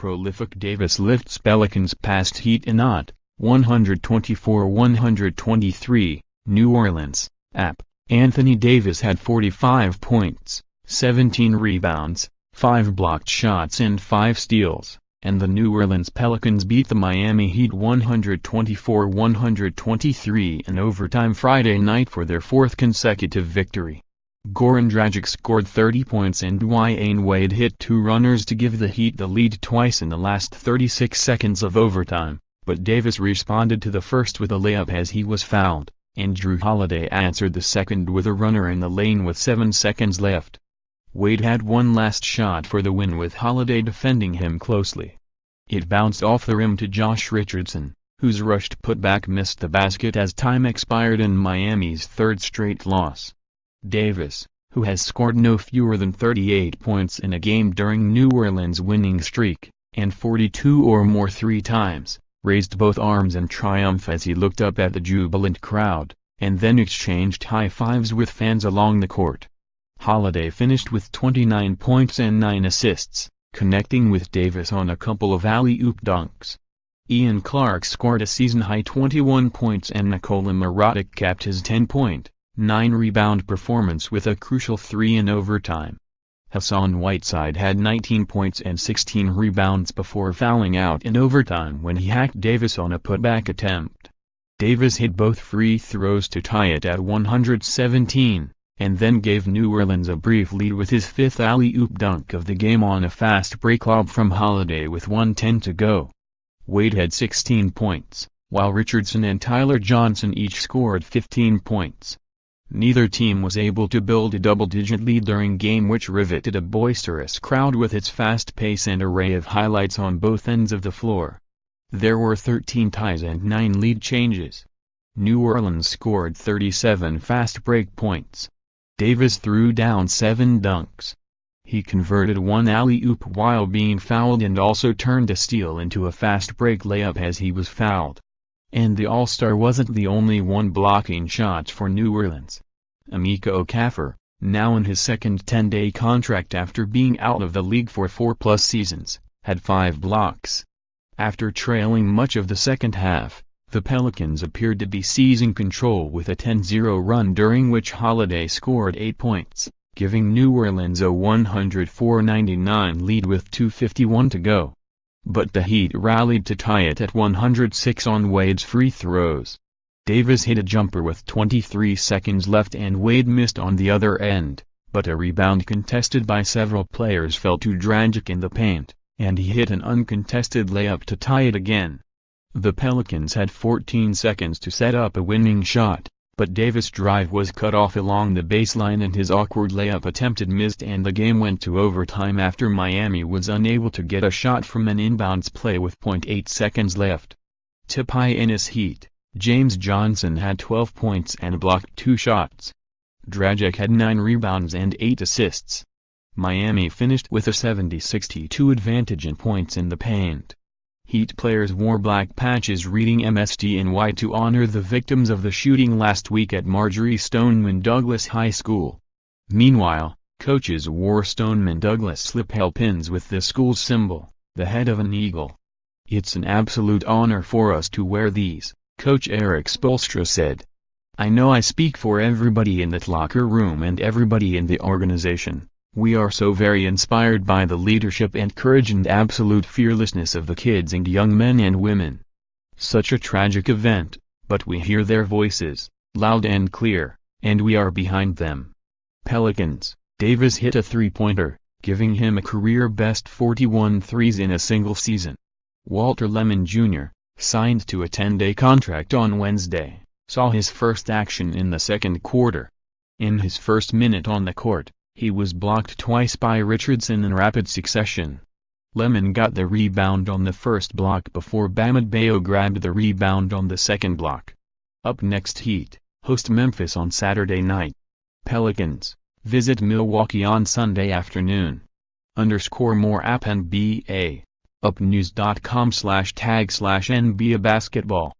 prolific Davis lifts Pelicans past Heat in OT, 124-123, New Orleans. App. Anthony Davis had 45 points, 17 rebounds, 5 blocked shots and 5 steals, and the New Orleans Pelicans beat the Miami Heat 124-123 in overtime Friday night for their fourth consecutive victory. Goran Dragic scored 30 points and Dwyane Wade hit 2 runners to give the Heat the lead twice in the last 36 seconds of overtime, but Davis responded to the first with a layup as he was fouled, and Jrue Holiday answered the second with a runner in the lane with 7 seconds left. Wade had one last shot for the win with Holiday defending him closely. It bounced off the rim to Josh Richardson, whose rushed putback missed the basket as time expired in Miami's third straight loss. Davis, who has scored no fewer than 38 points in a game during New Orleans' winning streak, and 42 or more 3 times, raised both arms in triumph as he looked up at the jubilant crowd, and then exchanged high-fives with fans along the court. Holiday finished with 29 points and 9 assists, connecting with Davis on a couple of alley-oop dunks. Ian Clark scored a season-high 21 points and Nikola Mirotic capped his 10-point, 9-rebound performance with a crucial 3 in overtime. Hassan Whiteside had 19 points and 16 rebounds before fouling out in overtime when he hacked Davis on a putback attempt. Davis hit both free throws to tie it at 117, and then gave New Orleans a brief lead with his 5th alley-oop dunk of the game on a fast break lob from Holiday with 1:10 to go. Wade had 16 points, while Richardson and Tyler Johnson each scored 15 points. Neither team was able to build a double-digit lead during game which riveted a boisterous crowd with its fast pace and array of highlights on both ends of the floor. There were 13 ties and 9 lead changes. New Orleans scored 37 fast break points. Davis threw down 7 dunks. He converted 1 alley-oop while being fouled and also turned a steal into a fast break layup as he was fouled. And the All-Star wasn't the only one blocking shots for New Orleans. Emeka Okafor, now in his second 10-day contract after being out of the league for 4+ seasons, had 5 blocks. After trailing much of the second half, the Pelicans appeared to be seizing control with a 10-0 run during which Holiday scored 8 points, giving New Orleans a 104-99 lead with 2:51 to go. But the Heat rallied to tie it at 106 on Wade's free throws. Davis hit a jumper with 23 seconds left and Wade missed on the other end, but a rebound contested by several players fell to Dragic in the paint, and he hit an uncontested layup to tie it again. The Pelicans had 14 seconds to set up a winning shot, but Davis' drive was cut off along the baseline and his awkward layup attempted missed and the game went to overtime after Miami was unable to get a shot from an inbounds play with .8 seconds left. To Pioneers Heat, James Johnson had 12 points and blocked 2 shots. Dragic had 9 rebounds and 8 assists. Miami finished with a 70-62 advantage in points in the paint. Heat players wore black patches reading MSDNY to honor the victims of the shooting last week at Marjorie Stoneman Douglas High School. Meanwhile, coaches wore Stoneman Douglas slip-heel pins with the school's symbol, the head of an eagle. "It's an absolute honor for us to wear these," Coach Eric Spoelstra said. "I know I speak for everybody in that locker room and everybody in the organization. We are so very inspired by the leadership and courage and absolute fearlessness of the kids and young men and women. Such a tragic event, but we hear their voices, loud and clear, and we are behind them." Pelicans, Davis hit a three-pointer, giving him a career-best 41 threes in a single season. Walter Lemon Jr., signed to a 10-day contract on Wednesday, saw his first action in the second quarter. In his first minute on the court, he was blocked twice by Richardson in rapid succession. Lemon got the rebound on the first block before Bam Adebayo grabbed the rebound on the second block. Up next, Heat host Memphis on Saturday night. Pelicans visit Milwaukee on Sunday afternoon. _more app NBA. upnews.com/tag/NBA basketball